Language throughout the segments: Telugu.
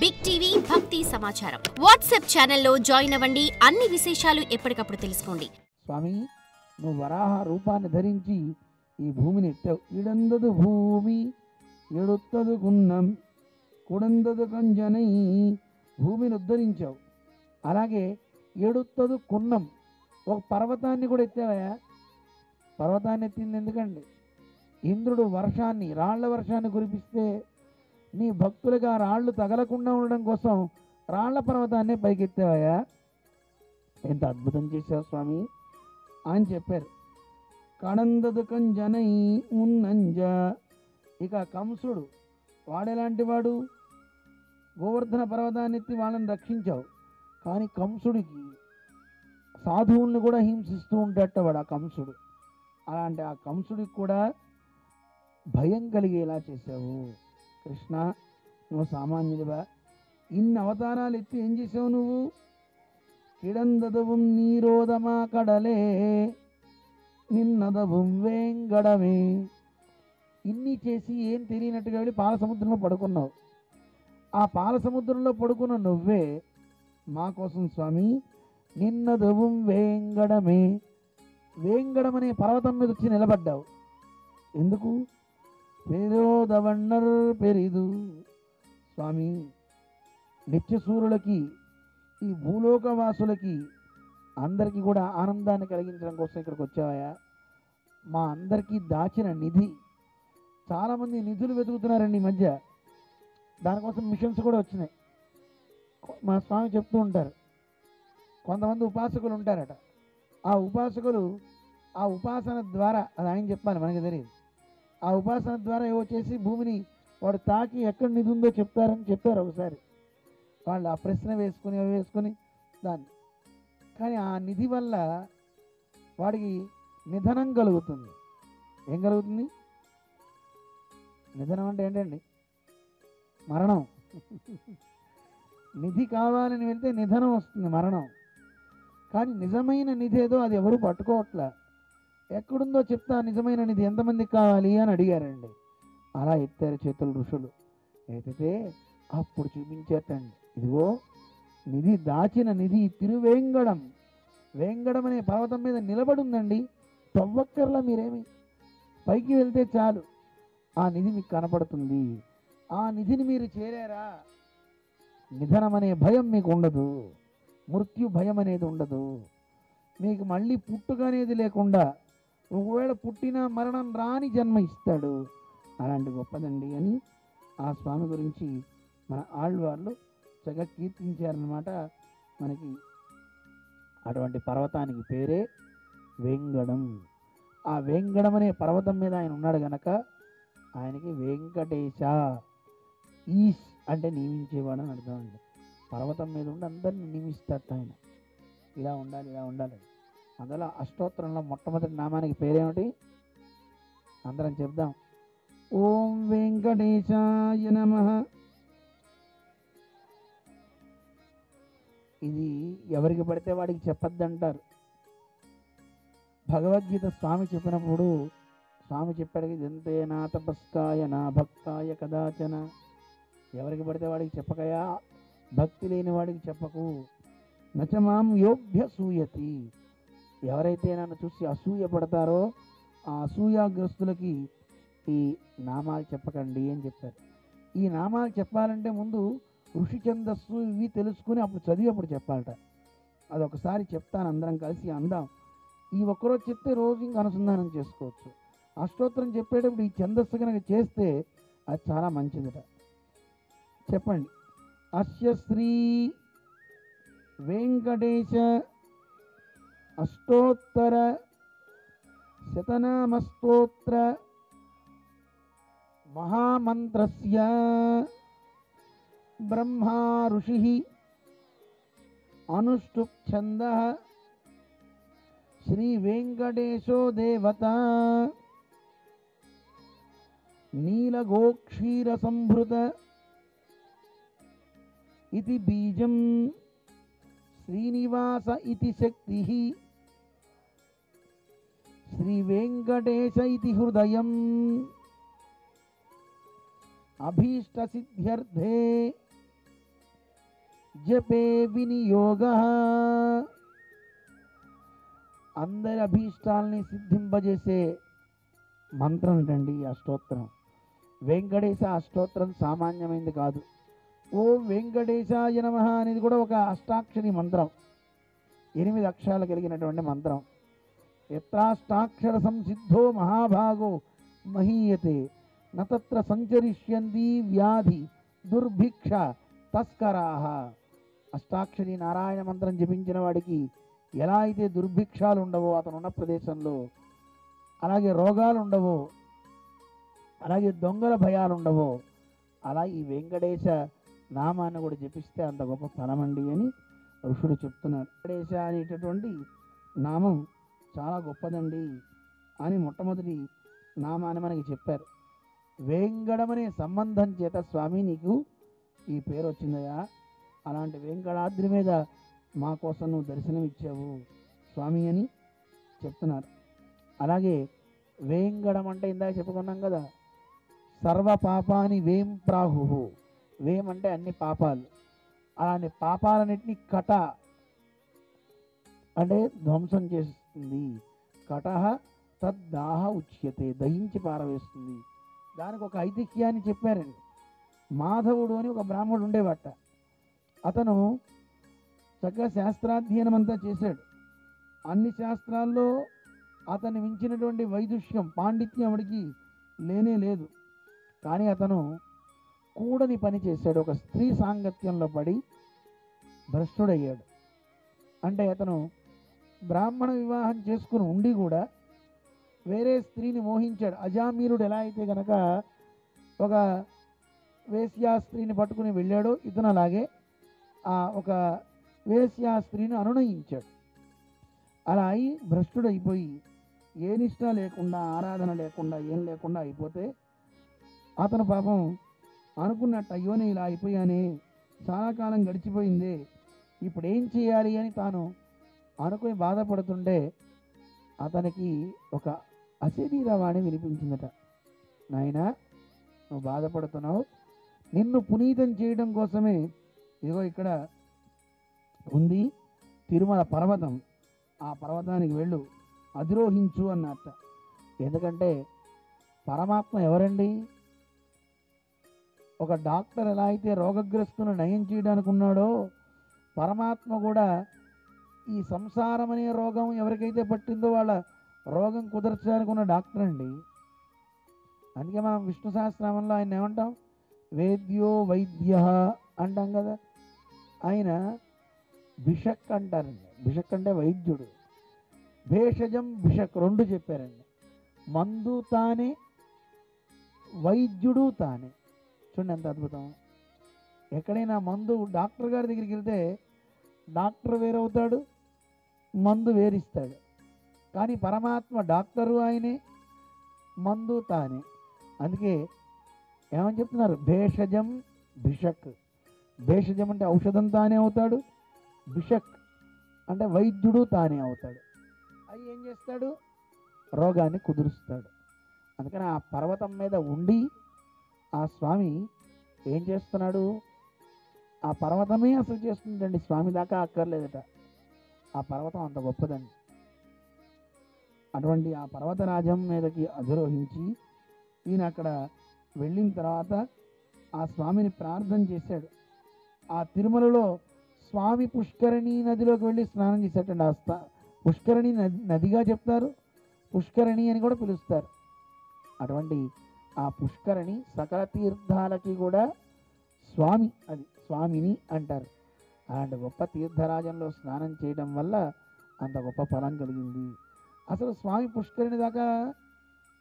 బిగ్ టీవీ భక్తి సమాచారం వాట్సాప్ ఛానల్లో జాయిన్ అవ్వండి. అన్ని విశేషాలు ఎప్పటికప్పుడు తెలుసుకోండి. స్వామి, నువ్వు వరాహ రూపాన్ని ధరించి ఈ భూమిని ఎత్తావు. ఇడందదు భూమి ఎడుత్తదు గున్నం కుడందదు కంజనై, భూమిని ఉద్ధరించావు. అలాగే ఎడుత్తదు కున్నం, ఒక పర్వతాన్ని కూడా ఎత్తావయా. పర్వతాన్ని ఎత్తింది ఎందుకండి? ఇంద్రుడు వర్షాన్ని, రాళ్ల వర్షాన్ని కురిపిస్తే నీ భక్తులుగా రాళ్ళు తగలకుండా ఉండడం కోసం రాళ్ల పర్వతాన్ని పైకెత్తావయా. ఎంత అద్భుతం చేశావు స్వామి అని చెప్పారు. కడందదు కంజనై మున్నంజ. ఇక కంసుడు వాడెలాంటి వాడు? గోవర్ధన పర్వతాన్ని ఎత్తి వాళ్ళని రక్షించావు. కానీ కంసుడికి సాధువుల్ని కూడా హింసిస్తూ ఉంటాడట వాడు ఆ కంసుడు. అలాంటి ఆ కంసుడికి కూడా భయం కలిగేలా చేసావు. కృష్ణ, నువ్వు సామాన్యుడివా? ఇన్ని అవతారాలు ఎత్తి ఏం చేసావు నువ్వు? కిడందదவும் నీరోదమా కడలే నిన్నదவும் వేంగడమే. ఇన్ని చేసి ఏం తెలియనట్టుగా వెళ్ళి పాల సముద్రంలో పడుకున్నావు. ఆ పాల సముద్రంలో పడుకున్న నువ్వే మా కోసం స్వామి నిన్నదவும் వేంగడమే, వేంగడం అనే పర్వతం మీద వచ్చి నిలబడ్డావు. ఎందుకు? పెరోదవన్నర్ పెరిదు. స్వామి, నిత్యసూరులకి, ఈ భూలోకవాసులకి అందరికీ కూడా ఆనందాన్ని కలిగించడం కోసం ఇక్కడికి వచ్చావయా. మా అందరికీ దాచిన నిధి. చాలామంది నిధులు వెతుకుతున్నారండి ఈ మధ్య. దానికోసం మిషన్స్ కూడా వచ్చినాయి. మా స్వామి చెప్తూ ఉంటారు, కొంతమంది ఉపాసకులు ఉంటారట. ఆ ఉపాసకులు ఆ ఉపాసన ద్వారా, అది ఆయన చెప్పాలి, మనకి తెలియదు, ఆ ఉపాసన ద్వారా ఏవో చేసి భూమిని వాడు తాకి ఎక్కడ నిధి ఉందో చెప్తారని చెప్పారు ఒకసారి. వాళ్ళు ఆ ప్రశ్న వేసుకుని దాన్ని, కానీ ఆ నిధి వల్ల వాడికి నిధనం కలుగుతుంది. ఏం కలుగుతుంది? నిధనం అంటే ఏంటండి? మరణం. నిధి కావాలని వెళ్తే నిధనం వస్తుంది, మరణం. కానీ నిజమైన నిధి ఏదో అది ఎవరు పట్టుకోవట్లే. ఎక్కడుందో చెప్తా నిజమైన నిధి, ఎంతమందికి కావాలి అని అడిగారండి. అలా ఎత్తారు చేతులు ఋషులు. ఎత్తితే అప్పుడు చూపించేటండి, ఇదిగో నిధి, దాచిన నిధి తిరువేంగడం. వేంగడం అనే పర్వతం మీద నిలబడి ఉందండి. తవ్వక్కర్లా, మీరేమి పైకి వెళ్తే చాలు ఆ నిధి మీకు కనపడుతుంది. ఆ నిధిని మీరు చేరారా, నిధనం అనే భయం మీకు ఉండదు, మృత్యు భయం అనేది ఉండదు. మీకు మళ్ళీ పుట్టుక అనేది లేకుండా, ఒకవేళ పుట్టినా మరణం రాని జన్మ ఇస్తాడు. అలాంటి గొప్పదండి అని ఆ స్వామి గురించి మన ఆళ్వార్లు చక్కగా కీర్తించారనమాట. మనకి అటువంటి పర్వతానికి పేరే వేంగడం. ఆ వేంగడం అనే పర్వతం మీద ఆయన ఉన్నాడు గనక ఆయనకి వెంకటేశ, ఈశ్ అంటే నియమించేవాడు అని అర్థం అండి. పర్వతం మీద ఉండి అందరిని నియమిస్తాడు ఆయన. ఇలా ఉండాలి, ఇలా ఉండాలి. అందులో అష్టోత్తరంలో మొట్టమొదటి నామానికి పేరేమిటి? అందరం చెప్దాం. ఓం వెంకటేశాయ నమః. ఇది ఎవరికి పడితే వాడికి చెప్పొద్దంటారు. భగవద్గీత స్వామి చెప్పినప్పుడు స్వామి చెప్పాడు, ఇదంతే నా తపస్కాయ నా భక్తాయ కదాచన. ఎవరికి పడితే వాడికి చెప్పకయా, భక్తి లేని వాడికి చెప్పకు. నచమాం యోభ్య సూయతి. ఎవరైతే నన్ను చూసి అసూయ పడతారో ఆ అసూయాగ్రస్తులకి ఈ నామాలు చెప్పకండి అని చెప్పారు. ఈ నామాలు చెప్పాలంటే ముందు ఋషి ఛందస్సు ఇవి తెలుసుకుని అప్పుడు చదివి అప్పుడు చెప్పాలట. అదొకసారి చెప్తాను, అందరం కలిసి అందాం. ఈ ఒక్కరోజు చెప్తే రోజు ఇంకా అనుసంధానం చేసుకోవచ్చు. అష్టోత్తరం చెప్పేటప్పుడు ఈ ఛందస్సు కనుక చేస్తే అది చాలా మంచిదట. చెప్పండి. అస్య శ్రీ వెంకటేశ అష్టోత్తర శతనామస్తోత్ర మహామంత్రస్య బ్రహ్మా ఋషి అనుష్ఠుప్ ఛందః శ్రీ వెంకటేశో దేవత నీలగోక్షీర సంభృత ఇతి బీజం శ్రీనివాస ఇతి శక్తి శ్రీ వెంకటేశ ఇతి హృదయం అభీష్ట సిద్ధ్యర్థే జపే వినియోగ. అందరి అభీష్టాలని సిద్ధింపజేసే మంత్రం ఏంటండి ఈ అష్టోత్తరం. వెంకటేశ అష్టోత్తరం సామాన్యమైనది కాదు. ఓం వెంకటేశాయ నమః అనేది కూడా ఒక అష్టాక్షరి మంత్రం, 8 అక్షరాలు కలిగినటువంటి మంత్రం. ఎత్రాష్టాక్షర సంసిద్ధో మహాభాగో మహీయతే నత్ర సంచరిష్యంతి వ్యాధి దుర్భిక్ష తస్కరాహ. అష్టాక్షరి నారాయణ మంత్రం జపించిన వాడికి ఎలా అయితే దుర్భిక్షాలు ఉండవో అతను ఉన్న ప్రదేశంలో, అలాగే రోగాలు ఉండవో, అలాగే దొంగల భయాలు ఉండవో, అలా ఈ వెంకటేశ నామాన్ని కూడా జపిస్తే అంత గొప్ప ఫలమండి అని ఋషులు చెప్తున్నారు. వెంకటేశ అనేటటువంటి నామం చాలా గొప్పదండి అని మొట్టమొదటి నామాన్ని మనకి చెప్పారు. వేంగడమనే సంబంధం చేత స్వామి నీకు ఈ పేరు వచ్చిందయా, అలాంటి వెంకటాద్రి మీద మా కోసం నువ్వు దర్శనం ఇచ్చావు స్వామి అని చెప్తున్నారు. అలాగే వేంగడం అంటే ఇందాక చెప్పుకున్నాం కదా, సర్వ పాపాని వేం ప్రాహు. వేం అంటే అన్ని పాపాలు, అలాంటి పాపాలన్నింటినీ కట అంటే ధ్వంసం చేస్తుంది. కటహ తద్దాహ ఉచ్యతే, దహించి పారవేస్తుంది. దానికి ఒక ఐతిహ్యాన్ని చెప్పారండి. మాధవుడు అని ఒక బ్రాహ్మణుడు ఉండేవాట. అతను చక్కగా శాస్త్రాధ్యయనం అంతా చేశాడు. అన్ని శాస్త్రాల్లో అతన్ని మించినటువంటి వైదుష్యం పాండిత్యం వాడికి లేనే లేదు. కానీ అతను కూడని పని చేశాడు. ఒక స్త్రీ సాంగత్యంలో పడి భ్రష్టుడయ్యాడు. అంటే అతను బ్రాహ్మణ వివాహం చేసుకుని ఉండి కూడా వేరే స్త్రీని మోహించాడు. అజామీరుడు ఎలా అయితే గనక ఒక వేశ్యా స్త్రీని పట్టుకుని వెళ్ళాడో, ఇతను అలాగే ఒక వేశ్యా స్త్రీని అనునయించాడు. అలా అయి భ్రష్టుడైపోయి ఏ నిష్ట లేకుండా, ఆరాధన లేకుండా, ఏం లేకుండా అయిపోతే అతను పాపం అనుకున్నట్టు, అయ్యో నేను ఇలా అయిపోయానే, చాలా కాలం గడిచిపోయిందే, ఇప్పుడు ఏం చేయాలి అని తాను అనుకుని బాధపడుతుంటే అతనికి ఒక అశరీరవాణి వినిపించిందట. నాయనా, నువ్వు బాధపడుతున్నావు, నిన్ను పునీతం చేయడం కోసమే ఇదిగో ఇక్కడ ఉంది తిరుమల పర్వతం, ఆ పర్వతానికి వెళ్ళు, అధిరోహించు అన్నట్ట. ఎందుకంటే పరమాత్మ ఎవరండి? ఒక డాక్టర్ ఎలా అయితే రోగగ్రస్తును నయం చేయడానికి ఉన్నాడో, పరమాత్మ కూడా ఈ సంసారం అనే రోగం ఎవరికైతే పట్టిందో వాళ్ళ రోగం కుదర్చడానికి ఉన్న డాక్టర్ అండి. అందుకే మనం విష్ణు సహస్రనామంలో ఆయన ఏమంటాం? వేద్యో వైద్య అంటాం కదా. ఆయన భిషక్ అంటారండి. భిషక్ అంటే వైద్యుడు. భేషజం భిషక్ రెండు చెప్పారండి. మందు తానే, వైద్యుడు తానే. చూడండి ఎంత అద్భుతం. ఎక్కడైనా మందు డాక్టర్ గారి దగ్గరికి వెళ్తే డాక్టర్ వేరవుతాడు, మందు వేరిస్తాడు. కానీ పరమాత్మ డాక్టరు ఆయనే, మందు తానే. అందుకే ఏమని చెప్తున్నారు? భేషజం భిషక్. భేషజం అంటే ఔషధం తానే అవుతాడు, భిషక్ అంటే వైద్యుడు తానే అవుతాడు. అవి ఏం చేస్తాడు? రోగాన్ని కుదురుస్తాడు. అందుకని ఆ పర్వతం మీద ఉండి ఆ స్వామి ఏం చేస్తున్నాడు? ఆ పర్వతమే అసలు చేస్తుందండి, స్వామి దాకా అక్కర్లేదట. ఆ పర్వతం అంత గొప్పదండి. అటువంటి ఆ పర్వతరాజం మీదకి అధిరోహించి ఈయన అక్కడ వెళ్ళిన తర్వాత ఆ స్వామిని ప్రార్థన చేశాడు. ఆ తిరుమలలో స్వామి పుష్కరిణి నదిలోకి వెళ్ళి స్నానం చేశాడండి. పుష్కరిణి నదిగా చెప్తారు, పుష్కరిణి అని కూడా పిలుస్తారు. అటువంటి ఆ పుష్కరిణి సకల తీర్థాలకి కూడా స్వామి, అది స్వామిని అంటారు. అలాంటి గొప్ప తీర్థరాజంలో స్నానం చేయడం వల్ల అంత గొప్ప ఫలం కలిగింది. అసలు స్వామి పుష్కరిణి దాకా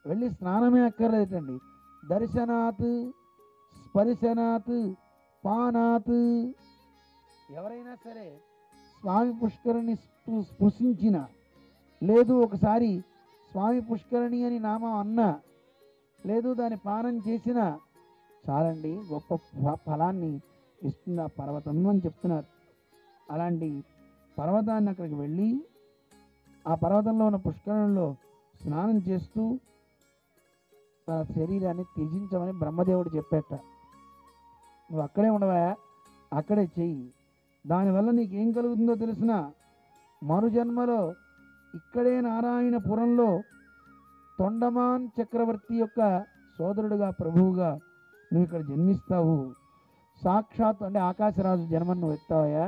వెళ్ళి స్నానమే అక్కర్లేదండి. దర్శనాత్, స్పర్శనాత్, పానాత్. ఎవరైనా సరే స్వామి పుష్కరిణి స్పృశించిన, లేదు ఒకసారి స్వామి పుష్కరిణి అని నామం అన్నా, లేదు దాని పానం చేసిన చాలండి, గొప్ప ఫలాన్ని ఇస్తుంది ఆ పర్వతం అని చెప్తున్నారు. అలాంటి పర్వతాన్ని అక్కడికి వెళ్ళి ఆ పర్వతంలో ఉన్న పుష్కరంలో స్నానం చేస్తూ తన శరీరాన్ని త్యజించమని బ్రహ్మదేవుడు చెప్పేట. నువ్వు అక్కడే ఉండవా, అక్కడే చెయ్యి, దానివల్ల నీకేం కలుగుతుందో తెలిసిన మరు జన్మలో ఇక్కడే నారాయణపురంలో తొండమాన్ చక్రవర్తి యొక్క సోదరుడుగా ప్రభువుగా నువ్వు ఇక్కడ జన్మిస్తావు. సాక్షాత్ అంటే ఆకాశరాజు జన్మను నువ్వు ఎత్తావా,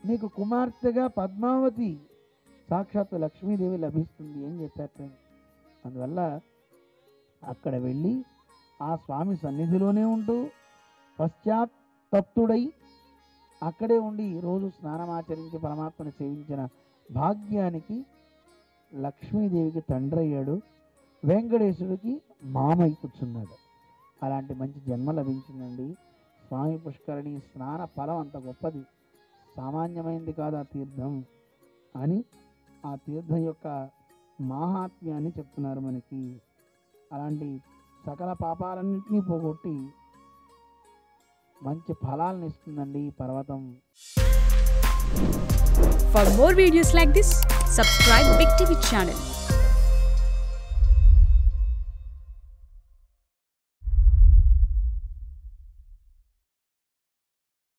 నీకు కుమార్తెగా పద్మావతి సాక్షాత్తు లక్ష్మీదేవి లభిస్తుంది అని చెప్పారు. అందువల్ల అక్కడ వెళ్ళి ఆ స్వామి సన్నిధిలోనే ఉంటూ పశ్చాత్తప్తుడై అక్కడే ఉండి రోజు స్నానమాచరించి పరమాత్మను సేవించిన భాగ్యానికి లక్ష్మీదేవికి తండ్రి అయ్యాడు, వెంకటేశ్వరుడికి మామై కూర్చున్నాడు. అలాంటి మంచి జన్మ లభించిందండి. స్వామి పుష్కరిణి స్నాన ఫలం అంత గొప్పది, సామాన్యమైనది కాదు ఆ తీర్థం అని ఆ తీర్థం యొక్క మాహాత్మ్యాన్ని చెప్తున్నారు మనకి. అలాంటి సకల పాపాలన్నింటినీ పోగొట్టి మంచి ఫలాలను ఇస్తుందండి ఈ పర్వతం. For more videos like this, subscribe Big TV channel.